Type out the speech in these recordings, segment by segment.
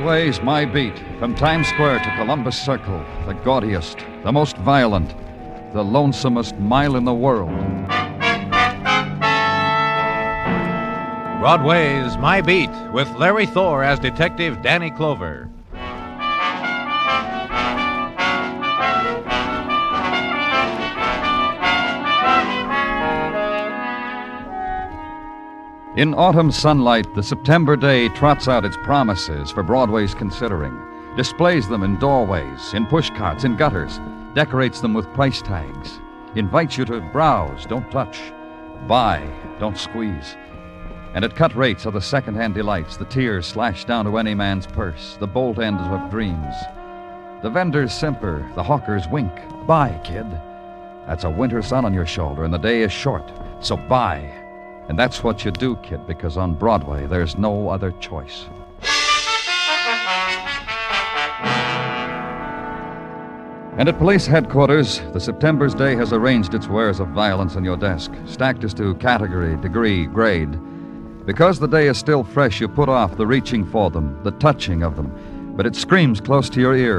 Broadway's my beat. From Times Square to Columbus Circle, the gaudiest, the most violent, the lonesomest mile in the world. Broadway's My Beat with Larry Thor as Detective Danny Clover. In autumn sunlight, the September day trots out its promises for Broadway's considering, displays them in doorways, in pushcarts, in gutters, decorates them with price tags, invites you to browse, don't touch, buy, don't squeeze. And at cut rates are the second-hand delights, the tears slashed down to any man's purse, the bolt ends of dreams. The vendors simper, the hawkers wink. Buy, kid. That's a winter sun on your shoulder, and the day is short, so buy. And that's what you do, kid, because on Broadway, there's no other choice. And at police headquarters, the September's day has arranged its wares of violence on your desk, stacked as to category, degree, grade. Because the day is still fresh, you put off the reaching for them, the touching of them, but it screams close to your ear.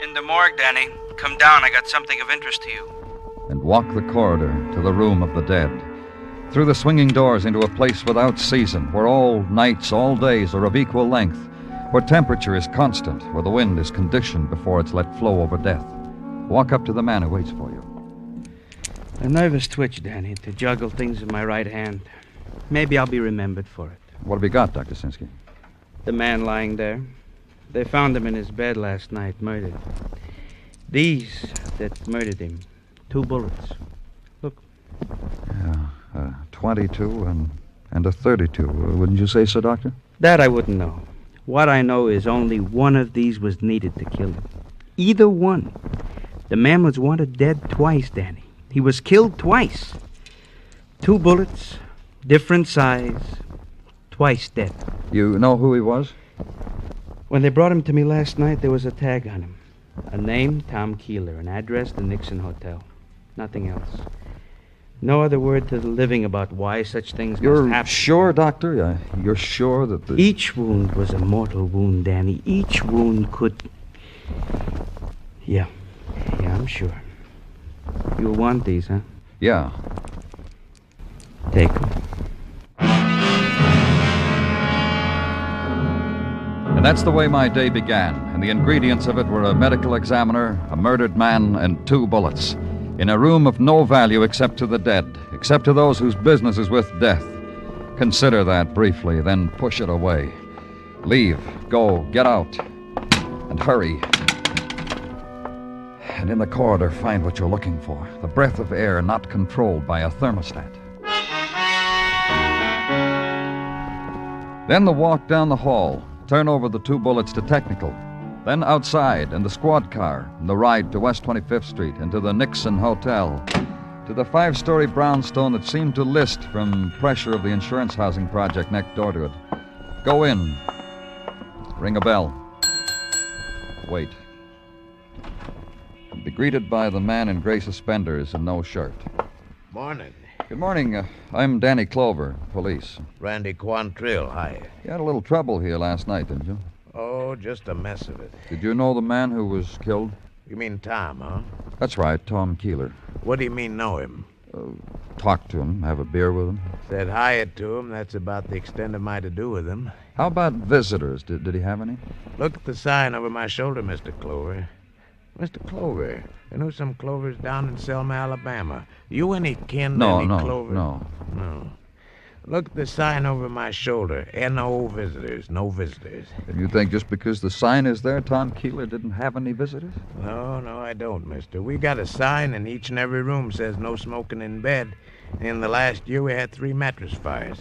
In the morgue, Danny. Come down, I got something of interest to you. And walk the corridor to the room of the dead. Through the swinging doors into a place without season, where all nights, all days are of equal length, where temperature is constant, where the wind is conditioned before it's let flow over death. Walk up to the man who waits for you. A nervous twitch, Danny, to juggle things in my right hand. Maybe I'll be remembered for it. What have you got, Dr. Sinsky? The man lying there. They found him in his bed last night, murdered. These that murdered him. 2 bullets. Look. Yeah, 22 and a 32. Wouldn't you say so, Doctor? That I wouldn't know. What I know is only one of these was needed to kill him. Either one. The man was wanted dead twice, Danny. He was killed twice. 2 bullets, different size, twice dead. You know who he was? When they brought him to me last night, there was a tag on him. A name, Tom Keeler. An address, the Nixon Hotel. Nothing else. No other word to the living about why such things must happen. You're sure, Doctor? You're sure that the... Each wound was a mortal wound, Danny. Each wound could... Yeah, I'm sure. You'll want these, huh? Yeah. Take them. And that's the way my day began, and the ingredients of it were a medical examiner, a murdered man, and 2 bullets. In a room of no value except to the dead, except to those whose business is with death. Consider that briefly, then push it away. Leave, go, get out, and hurry. And in the corridor, find what you're looking for. The breath of air not controlled by a thermostat. Then the walk down the hall. Turn over the 2 bullets to technical. Then outside, in the squad car, and the ride to West 25th Street and to the Nixon Hotel. To the 5-story brownstone that seemed to list from pressure of the insurance housing project next door to it. Go in. Ring a bell. Wait. Be greeted by the man in gray suspenders and no shirt. Morning. Good morning. I'm Danny Clover, police. Randy Quantrill, hi. You had a little trouble here last night, didn't you? Oh, just a mess of it. Did you know the man who was killed? You mean Tom, huh? That's right, Tom Keeler. What do you mean know him? Talk to him, have a beer with him. Said hi to him. That's about the extent of my to-do with him. How about visitors? Did he have any? Look at the sign over my shoulder, Mr. Clover. Mr. Clover, you know some Clovers down in Selma, Alabama. You any kin to any Clover? No. Look at the sign over my shoulder. N.O. visitors, no visitors. And you think just because the sign is there, Tom Keeler didn't have any visitors? No, I don't, mister. We got a sign in each and every room says no smoking in bed. In the last year, we had 3 mattress fires.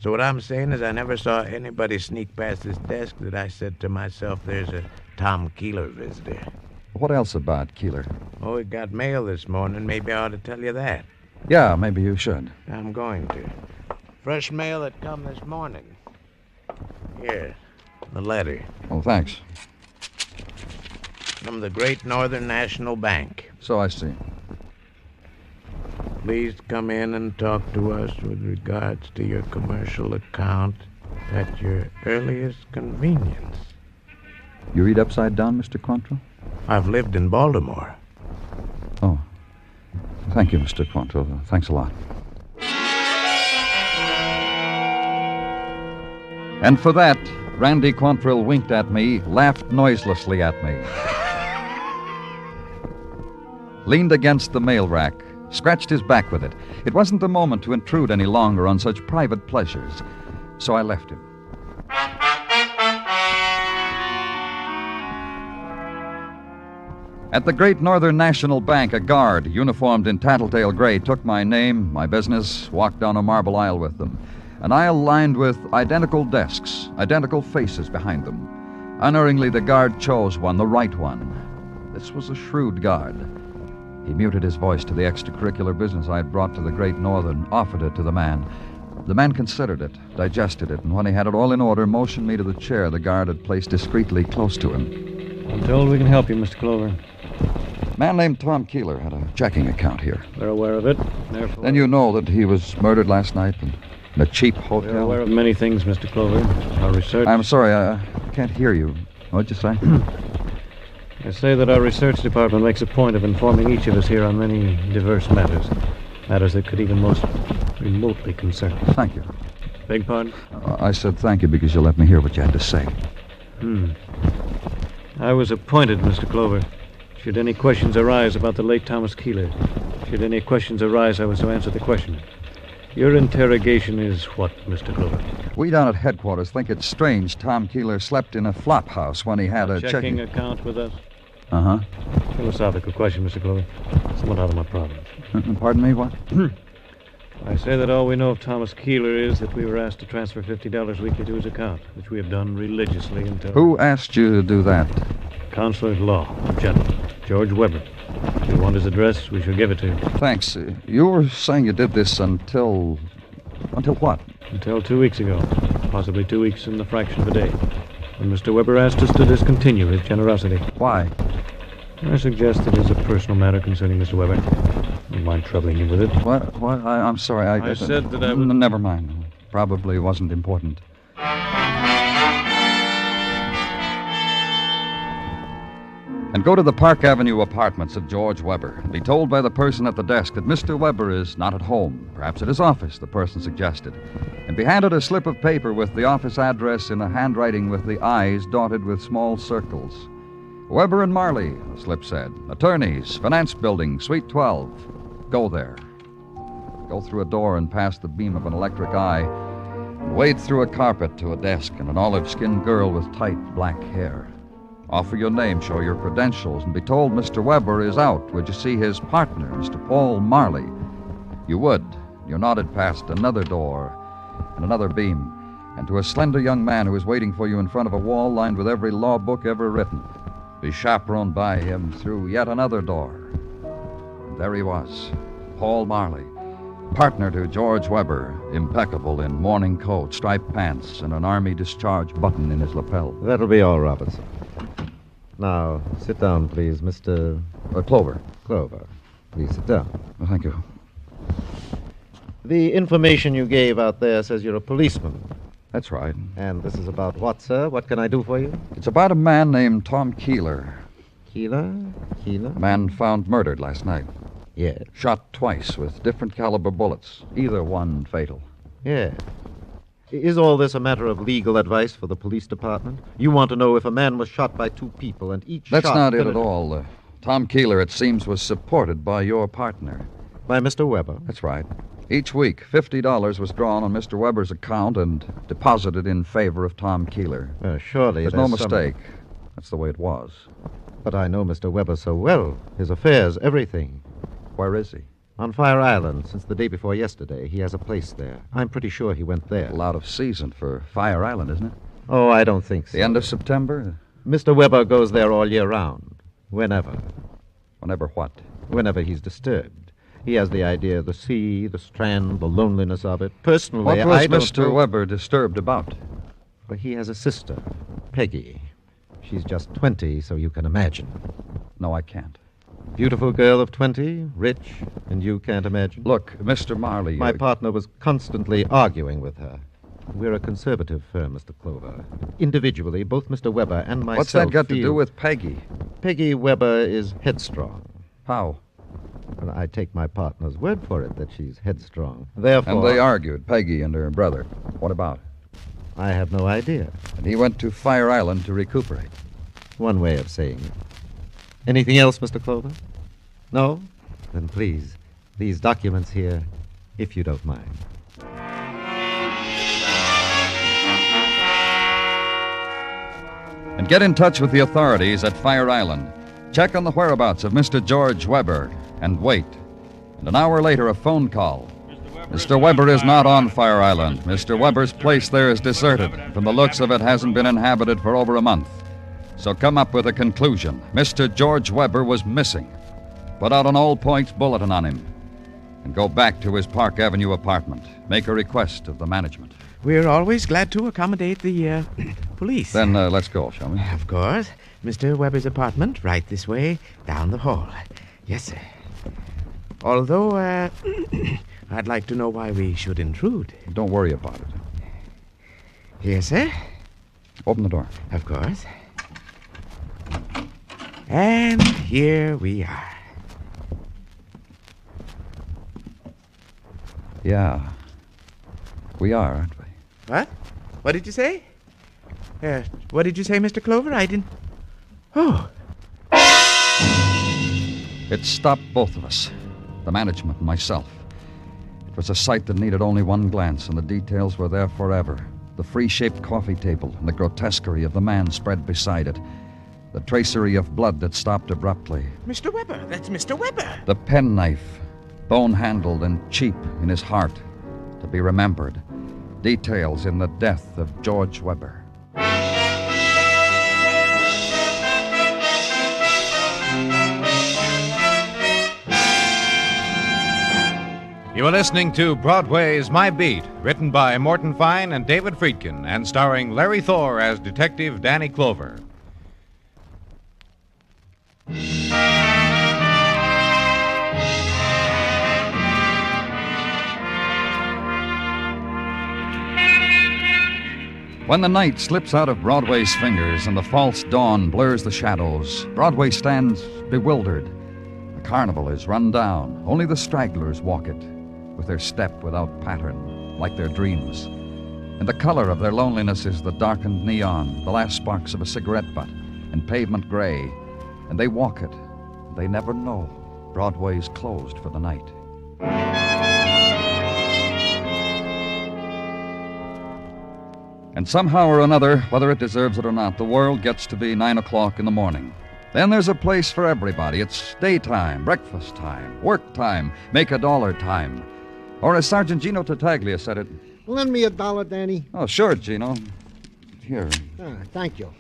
So what I'm saying is I never saw anybody sneak past this desk that I said to myself, there's a Tom Keeler visitor. What else about Keeler? Oh, he got mail this morning. Maybe I ought to tell you that. Yeah, maybe you should. I'm going to. Fresh mail that come this morning. Here, the letter. Oh, thanks. From the Great Northern National Bank. So I see. please come in and talk to us with regards to your commercial account at your earliest convenience. You read upside down, Mr. Quantrill? I've lived in Baltimore. Oh. Thank you, Mr. Quantrill. Thanks a lot. And for that, Randy Quantrill winked at me, laughed noiselessly at me, leaned against the mail rack, scratched his back with it. It wasn't the moment to intrude any longer on such private pleasures, so I left him. At the Great Northern National Bank, a guard, uniformed in tattletale gray, took my name, my business, walked down a marble aisle with them. An aisle lined with identical desks, identical faces behind them. Unerringly, the guard chose one, the right one. This was a shrewd guard. He muted his voice to the extracurricular business I had brought to the Great Northern, offered it to the man. The man considered it, digested it, and when he had it all in order, motioned me to the chair the guard had placed discreetly close to him. I'm told we can help you, Mr. Clover. A man named Tom Keeler had a checking account here. We're aware of it. Therefore, Then you know that he was murdered last night in a cheap hotel? we're aware of many things, Mr. Clover. Our research... I'm sorry, I can't hear you. What'd you say? I say that our research department makes a point of informing each of us here on many diverse matters. Matters that could even most remotely concern us. Thank you. Beg pardon? I said thank you because you let me hear what you had to say. I was appointed, Mr. Clover. Should any questions arise about the late Thomas Keeler, should any questions arise, I was to answer the question. Your interrogation is what, Mr. Clover? We down at headquarters think it's strange Tom Keeler slept in a flop house when he had a checking account with us? Uh-huh. Philosophical question, Mr. Clover. Somewhat out of my province. Pardon me, what? I say that all we know of Thomas Keeler is that we were asked to transfer $50 weekly to his account, which we have done religiously until... Who asked you to do that? Consular at Law, gentleman, George Weber. If you want his address, we shall give it to you. Thanks. You were saying you did this until... Until what? Until 2 weeks ago. Possibly 2 weeks and the fraction of a day. When Mr. Weber asked us to discontinue his generosity. Why? I suggest it is a personal matter concerning Mr. Weber. Don't mind troubling you with it. What? I'm sorry. I said that I would... Never mind. Probably wasn't important. And go to the Park Avenue apartments of George Weber and be told by the person at the desk that Mr. Weber is not at home, perhaps at his office, the person suggested, and be handed a slip of paper with the office address in a handwriting with the I's dotted with small circles. Weber and Marley, the slip said. Attorneys, Finance Building, Suite 12. Go there. Go through a door and past the beam of an electric eye and wade through a carpet to a desk and an olive-skinned girl with tight black hair. Offer your name, show your credentials, and be told Mr. Weber is out. Would you see his partner, Mr. Paul Marley? You would. You nodded past another door and another beam, and to a slender young man who was waiting for you in front of a wall lined with every law book ever written. Be chaperoned by him through yet another door. And there he was, Paul Marley, partner to George Weber, impeccable in morning coat, striped pants, and an army discharge button in his lapel. That'll be all, Robertson. Now, sit down, please, Mr. Clover. Clover. Please sit down. Well, thank you. The information you gave out there says you're a policeman. That's right. And this is about what, sir? What can I do for you? It's about a man named Tom Keeler. Keeler? Keeler? A man found murdered last night. Yes. Shot twice with different caliber bullets, either one fatal. Yes. Is all this a matter of legal advice for the police department? You want to know if a man was shot by two people and each That's shot... not it at all. Tom Keeler, it seems, was supported by your partner. By Mr. Weber? That's right. Each week, $50 was drawn on Mr. Weber's account and deposited in favor of Tom Keeler. Surely There's no mistake. That's the way it was. But I know Mr. Weber so well. His affairs, everything. Where is he? On Fire Island, since the day before yesterday. He has a place there. I'm pretty sure he went there. Well, out of season for Fire Island, isn't it? Oh, I don't think so. The end of September? Mr. Weber goes there all year round. Whenever. Whenever what? Whenever he's disturbed. He has the idea of the sea, the strand, the loneliness of it. Personally, What was I don't Mr. know... Weber disturbed about? Well, he has a sister, Peggy. She's just 20, so you can imagine. No, I can't. Beautiful girl of 20, rich, and you can't imagine? Look, Mr. Marley... My partner was constantly arguing with her. We're a conservative firm, Mr. Clover. Individually, both Mr. Weber and myself What's that got to feel- do with Peggy? Peggy Weber is headstrong. How? And I take my partner's word for it that she's headstrong. Therefore... And they argued, Peggy and her brother. What about? I have no idea. And he went to Fire Island to recuperate. One way of saying it. Anything else, Mr. Clover? No? Then please, these documents here, if you don't mind. And get in touch with the authorities at Fire Island. Check on the whereabouts of Mr. George Weber and wait. And an hour later, a phone call. Mr. Weber is not on Fire Island. Mr. Weber's place there is deserted. From the looks of it, hasn't been inhabited for over a month. So come up with a conclusion. Mr. George Weber was missing. Put out an All Points bulletin on him. And go back to his Park Avenue apartment. Make a request of the management. We're always glad to accommodate the police. Then let's go, shall we? Of course. Mr. Weber's apartment, right this way, down the hall. Yes, sir. Although, I'd like to know why we should intrude. Don't worry about it. Yes, sir. Open the door. Of course. And here we are. Yeah. We are, aren't we? What? What did you say? What did you say, Mr. Clover? I didn't... Oh. It stopped both of us, the management and myself. It was a sight that needed only one glance, and the details were there forever. The free-shaped coffee table and the grotesquerie of the man spread beside it. The tracery of blood that stopped abruptly. Mr. Weber. That's Mr. Weber. The penknife, bone-handled and cheap in his heart, to be remembered. Details in the death of George Weber. You are listening to Broadway's My Beat, written by Morton Fine and David Friedkin, and starring Larry Thor as Detective Danny Clover. When the night slips out of Broadway's fingers and the false dawn blurs the shadows, Broadway stands bewildered. The carnival is run down. Only the stragglers walk it, with their step without pattern, like their dreams. And the color of their loneliness is the darkened neon, the last sparks of a cigarette butt, and pavement gray. And they walk it. They never know Broadway's closed for the night. And somehow or another, whether it deserves it or not, the world gets to be 9 o'clock in the morning. Then there's a place for everybody. It's daytime, breakfast time, work time, make a dollar time. Or as Sergeant Gino Tartaglia said it... Lend me $1, Danny. Oh, sure, Gino. Here. Thank you.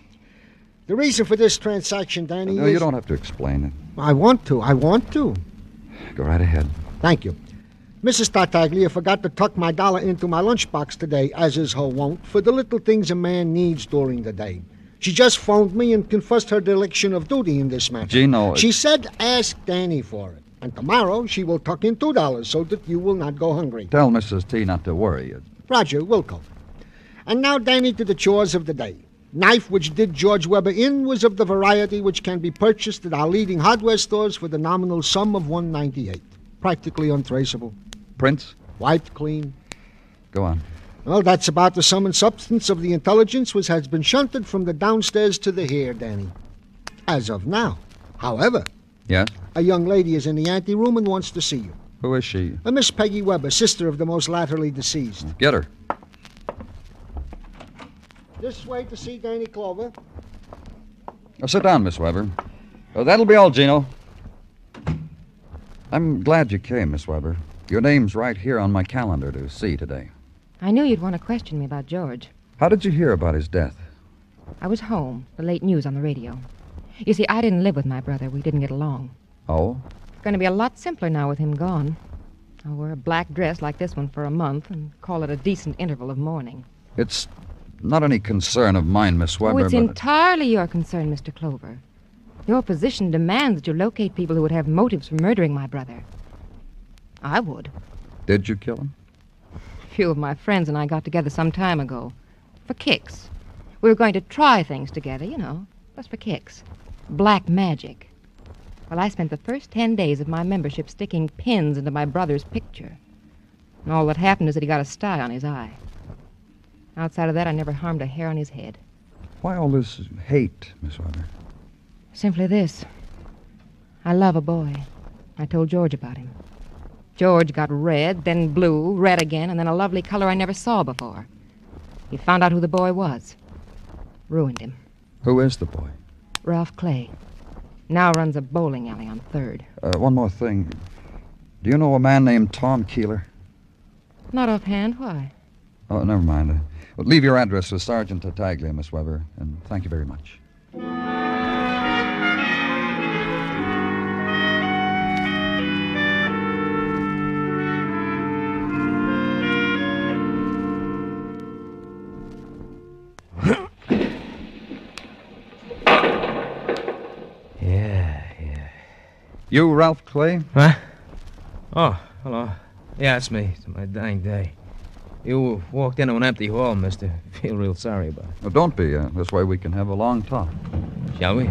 The reason for this transaction, Danny, No, is... you don't have to explain it. I want to. Go right ahead. Thank you. Mrs. Tartaglia forgot to tuck my dollar into my lunchbox today, as is her wont, for the little things a man needs during the day. She just phoned me and confessed her dereliction of duty in this matter. Gino... She said ask Danny for it. And tomorrow she will tuck in $2 so that you will not go hungry. Tell Mrs. T not to worry. Roger, Wilco. And now, Danny, to the chores of the day. Knife which did George Weber in was of the variety which can be purchased at our leading hardware stores for the nominal sum of $1.98. Practically untraceable. Prince? Wiped clean. Go on. Well, that's about the sum and substance of the intelligence which has been shunted from the downstairs to the here, Danny. As of now. However... Yes? A young lady is in the anteroom and wants to see you. Who is she? A Miss Peggy Weber, sister of the most latterly deceased. Get her. This way to see Danny Clover. Now, sit down, Miss Weber. That'll be all, Gino. I'm glad you came, Miss Weber. Your name's right here on my calendar to see today. I knew you'd want to question me about George. How did you hear about his death? I was home. The late news on the radio. You see, I didn't live with my brother. We didn't get along. Oh? It's going to be a lot simpler now with him gone. I'll wear a black dress like this one for a month and call it a decent interval of mourning. It's not any concern of mine, Miss Weber, Oh, it's but... entirely your concern, Mr. Clover. Your position demands that you locate people who would have motives for murdering my brother. I would. Did you kill him? A few of my friends and I got together some time ago. For kicks. We were going to try things together, just for kicks. Black magic. Well, I spent the first 10 days of my membership sticking pins into my brother's picture. And all that happened is that he got a sty on his eye. Outside of that, I never harmed a hair on his head. Why all this hate, Miss Weber? Simply this. I love a boy. I told George about him. George got red, then blue, red again, and then a lovely color I never saw before. He found out who the boy was. Ruined him. Who is the boy? Ralph Clay. Now runs a bowling alley on 3rd. One more thing. Do you know a man named Tom Keeler? Not offhand. Why? Oh, never mind. Well, leave your address with Sergeant Tartaglia, Miss Weber, and thank you very much. You, Ralph Clay? Huh? Oh, hello. Yeah, it's me. It's my dying day. You walked into an empty hall, mister. Feel real sorry about it. Well, don't be. This way we can have a long talk. Shall we?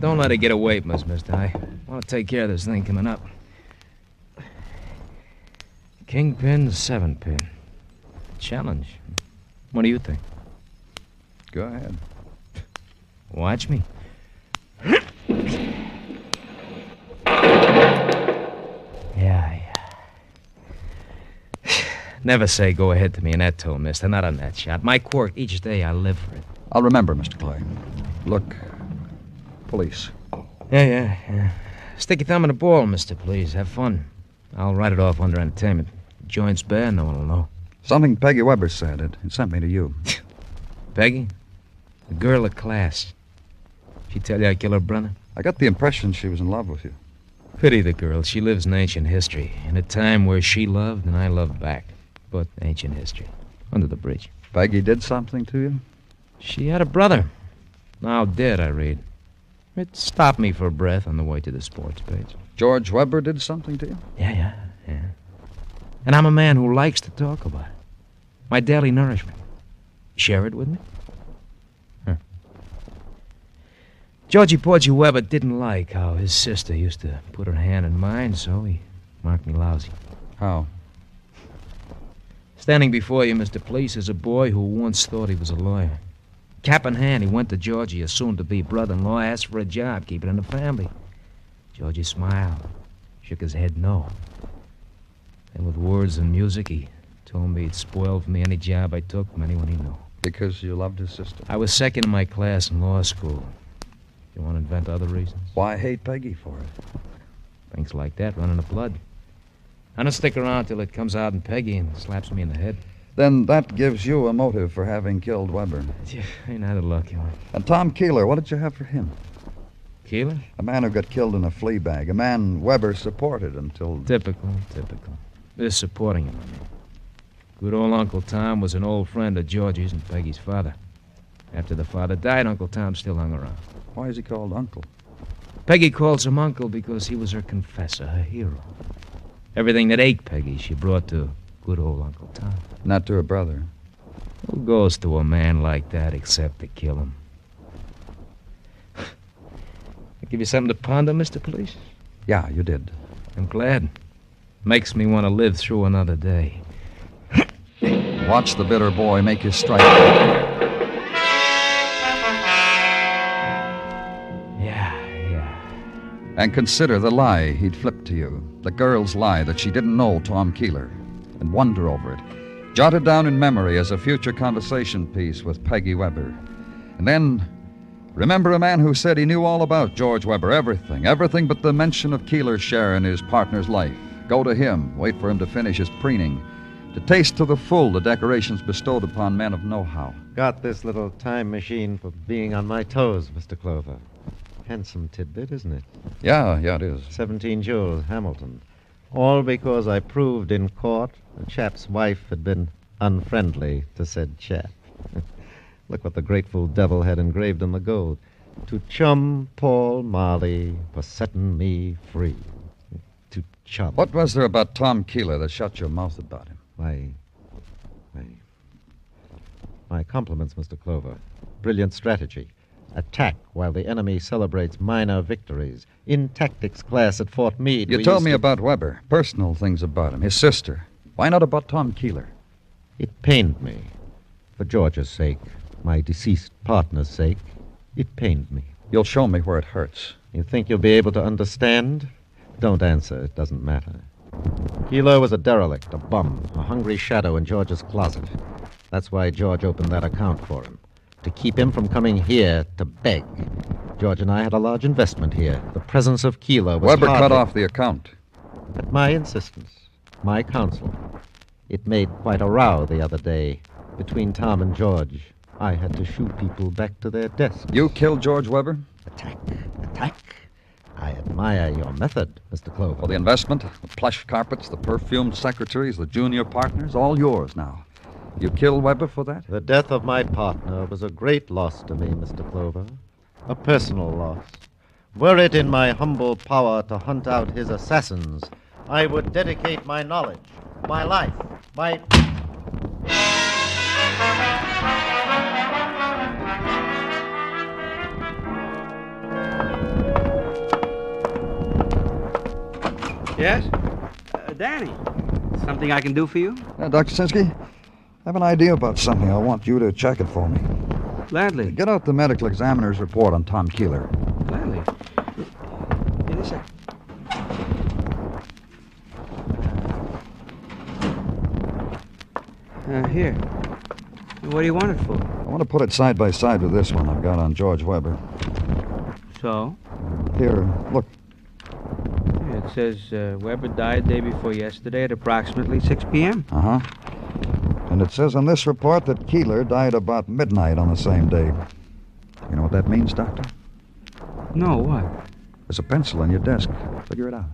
Don't let it get away from us, mister. I want to take care of this thing coming up. Kingpin, 7-pin. Challenge. What do you think? Go ahead. Watch me. Yeah. Never say go ahead to me in that tone, mister. Not on that shot. My quirk, each day I live for it. I'll remember, Mr. Clay. Look, police. Yeah. Stick your thumb in the ball, mister, please. Have fun. I'll write it off under entertainment. Joint's bad, no one will know. Something Peggy Weber said. It sent me to you. Peggy? The girl of class. She tell you I kill her brother? I got the impression she was in love with you. Pity the girl. She lives in ancient history. In a time where she loved and I loved back. But ancient history. Under the bridge. Peggy did something to you? She had a brother. Now dead, I read. It stopped me for a breath on the way to the sports page. George Weber did something to you? Yeah. And I'm a man who likes to talk about it. My daily nourishment. Share it with me? Huh. Georgie Porgy Weber didn't like how his sister used to put her hand in mine, so he marked me lousy. How? Standing before you, Mr. Police, is a boy who once thought he was a lawyer. Cap in hand, he went to Georgie, a soon-to-be brother-in-law, asked for a job, keep it in the family. Georgie smiled, shook his head no. Then with words and music, he told me he'd spoil for me any job I took from anyone he knew. Because you loved his sister? I was second in my class in law school. You want to invent other reasons? Why hate Peggy for it? Things like that run in the blood. I don't stick around till it comes out in Peggy and slaps me in the head. Then that gives you a motive for having killed Weber. Yeah, ain't had a lucky one. And Tom Keeler, what did you have for him? Keeler? A man who got killed in a flea bag. A man Weber supported until... Typical. This supporting him, I mean. Good old Uncle Tom was an old friend of Georgie's and Peggy's father. After the father died, Uncle Tom still hung around. Why is he called Uncle? Peggy calls him Uncle because he was her confessor, her hero. Everything that ached Peggy, she brought to good old Uncle Tom. Not to her brother. Who goes to a man like that except to kill him? I give you something to ponder, Mr. Police? Yeah, you did. I'm glad. Makes me want to live through another day. Watch the bitter boy make his strike. Yeah. And consider the lie he'd flipped to you. The girl's lie that she didn't know Tom Keeler. And wonder over it. Jot it down in memory as a future conversation piece with Peggy Weber. And then, remember a man who said he knew all about George Weber, everything but the mention of Keeler's share in his partner's life. Go to him, wait for him to finish his preening, to taste to the full the decorations bestowed upon men of know-how. Got this little time machine for being on my toes, Mr. Clover. Handsome tidbit, isn't it? Yeah, it is. 17 Jules, Hamilton. All because I proved in court the chap's wife had been unfriendly to said chap. Look what the grateful devil had engraved on the gold. To chum Paul Marley for setting me free. To chum. What was there about Tom Keeler that shut your mouth about him? My compliments, Mr. Clover. Brilliant strategy. Attack while the enemy celebrates minor victories. In tactics class at Fort Meade. You told me about Weber, personal things about him, his sister. Why not about Tom Keeler? It pained me. For George's sake, my deceased partner's sake, it pained me. You'll show me where it hurts. You think you'll be able to understand? Don't answer. It doesn't matter. Keeler was a derelict, a bum, a hungry shadow in George's closet. That's why George opened that account for him. To keep him from coming here to beg. George and I had a large investment here. The presence of Keeler was Weber hardly... cut off the account. At my insistence, my counsel. It made quite a row the other day. Between Tom and George, I had to shoo people back to their desks. You killed George Weber? Attack. I admire your method, Mr. Clover. For the investment, the plush carpets, the perfumed secretaries, the junior partners, all yours now. You killed Weber for that? The death of my partner was a great loss to me, Mr. Clover. A personal loss. Were it in my humble power to hunt out his assassins, I would dedicate my knowledge, my life, my... Yes? Danny, something I can do for you? Dr. Sinsky, I have an idea about something. I want you to check it for me. Gladly. Get out the medical examiner's report on Tom Keeler. Gladly. In a sec. Here. What do you want it for? I want to put it side by side with this one I've got on George Weber. So? Here, look. It says Weber died day before yesterday at approximately 6 p.m. Uh-huh. And it says on this report that Keeler died about midnight on the same day. You know what that means, Doctor? No, what? There's a pencil on your desk. Figure it out.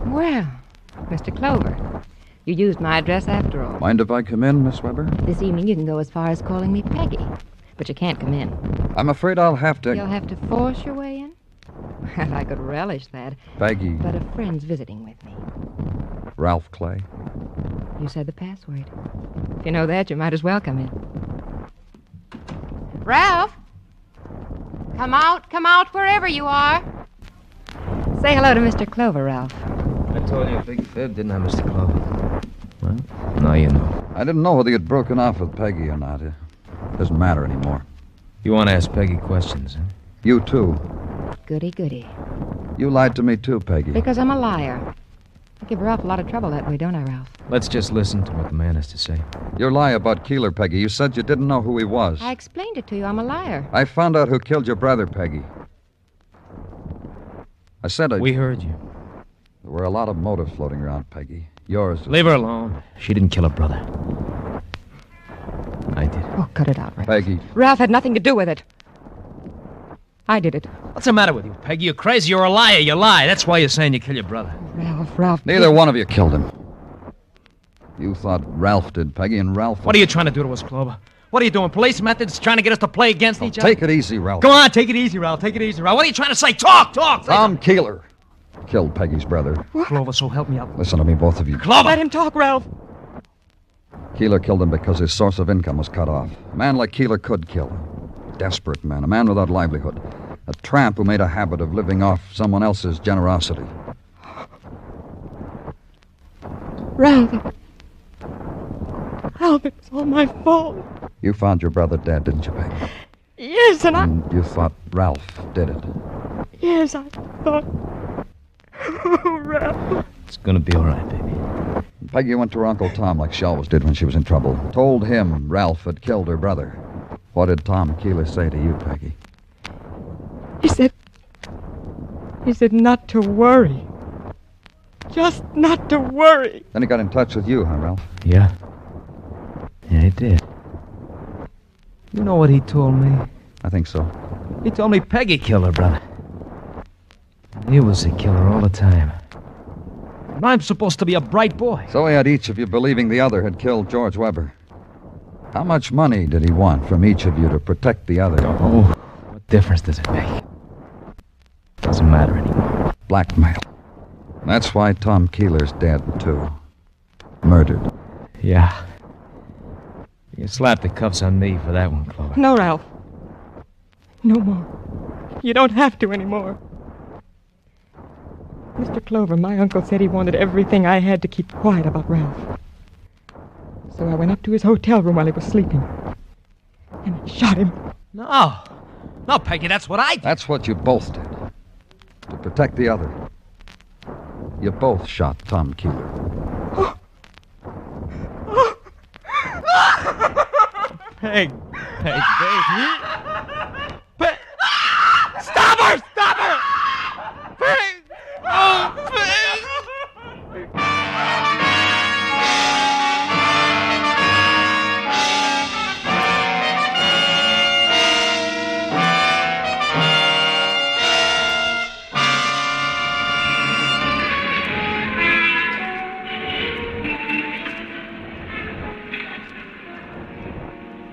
Well, Mr. Clover, you used my address after all. Mind if I come in, Miss Weber? This evening you can go as far as calling me Peggy, but you can't come in. I'm afraid I'll have to... You'll have to force your way in? Well, I could relish that. Peggy. But a friend's visiting with me. Ralph Clay. You said the password. If you know that, you might as well come in. Ralph! Come out wherever you are. Say hello to Mr. Clover, Ralph. I told you a big fib, didn't I, Mr. Clover? Well, now you know. I didn't know whether you'd broken off with Peggy or not. It doesn't matter anymore. You want to ask Peggy questions, huh? You, too. Goody, goody. You lied to me, too, Peggy. Because I'm a liar. I give Ralph a lot of trouble that way, don't I, Ralph? Let's just listen to what the man has to say. Your lie about Keeler, Peggy. You said you didn't know who he was. I explained it to you. I'm a liar. I found out who killed your brother, Peggy. I said We heard you. There were a lot of motives floating around, Peggy. Yours is... Leave her alone. She didn't kill her brother. I did. Oh, cut it out, Ralph. Peggy. Ralph had nothing to do with it. I did it. What's the matter with you, Peggy? You're crazy. You're a liar. You lie. That's why you're saying you killed your brother. Ralph. Neither one of you killed him. You thought Ralph did, Peggy, and Ralph... What are you trying to do to us, Clover? What are you doing? Police methods trying to get us to play against each other? Take it easy, Ralph. Go on, take it easy, Ralph. Take it easy, Ralph. What are you trying to say? Talk! Tom Keeler killed Peggy's brother. What? Clover, so help me out. Listen to me, both of you. Clover! Let him talk, Ralph. Keeler killed him because his source of income was cut off. A man like Keeler could kill. A desperate man, a man without livelihood. A tramp who made a habit of living off someone else's generosity. Ralph, it was all my fault. You found your brother dead, didn't you, Peggy? Yes, And you thought Ralph did it. Yes, I thought... Oh, Ralph. It's gonna be all right, baby. Peggy went to her Uncle Tom like she always did when she was in trouble. Told him Ralph had killed her brother. What did Tom Keeler say to you, Peggy? He said not to worry. Just not to worry. Then he got in touch with you, huh, Ralph? Yeah, he did. You know what he told me? I think so. He told me Peggy killed her brother. He was a killer all the time. And I'm supposed to be a bright boy. So he had each of you believing the other had killed George Weber. How much money did he want from each of you to protect the other? Oh, what difference does it make? Doesn't matter anymore. Blackmail. That's why Tom Keeler's dead, too. Murdered. Yeah. You can slap the cuffs on me for that one, Chloe. No, Ralph. No more. You don't have to anymore. Mr. Clover, my uncle said he wanted everything I had to keep quiet about Ralph. So I went up to his hotel room while he was sleeping. And I shot him. No. No, Peggy, that's what I did. That's what you both did. To protect the other. You both shot Tom Keeler. Peg, baby. Peg. Stop her! Stop her! Peg! Oh, Peg!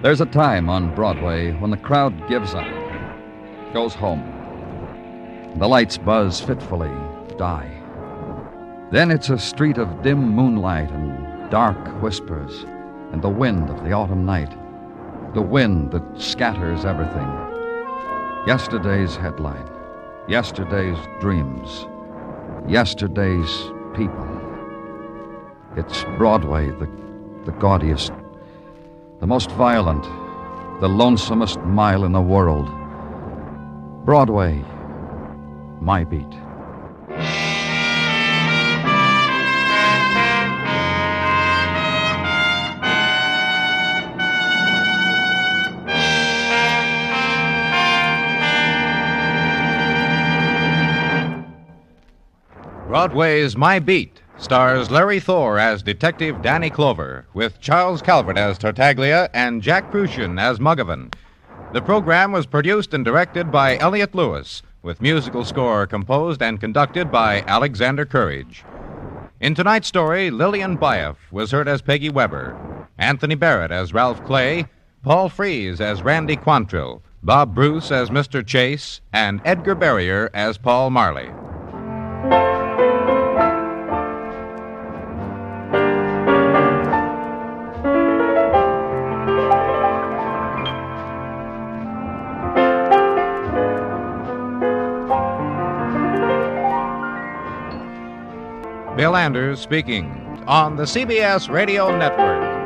There's a time on Broadway when the crowd gives up, goes home. The lights buzz fitfully, die. Then it's a street of dim moonlight and dark whispers, and the wind of the autumn night, the wind that scatters everything. Yesterday's headline, yesterday's dreams, yesterday's people. It's Broadway, the gaudiest, the most violent, the lonesomest mile in the world. Broadway, my beat. Broadway's My Beat stars Larry Thor as Detective Danny Clover, with Charles Calvert as Tartaglia and Jack Crucian as Muggavan. The program was produced and directed by Elliott Lewis, with musical score composed and conducted by Alexander Courage. In tonight's story, Lillian Byoff was heard as Peggy Weber, Anthony Barrett as Ralph Clay, Paul Frees as Randy Quantrill, Bob Bruce as Mr. Chase, and Edgar Barrier as Paul Marley. Bill Anders speaking on the CBS Radio Network.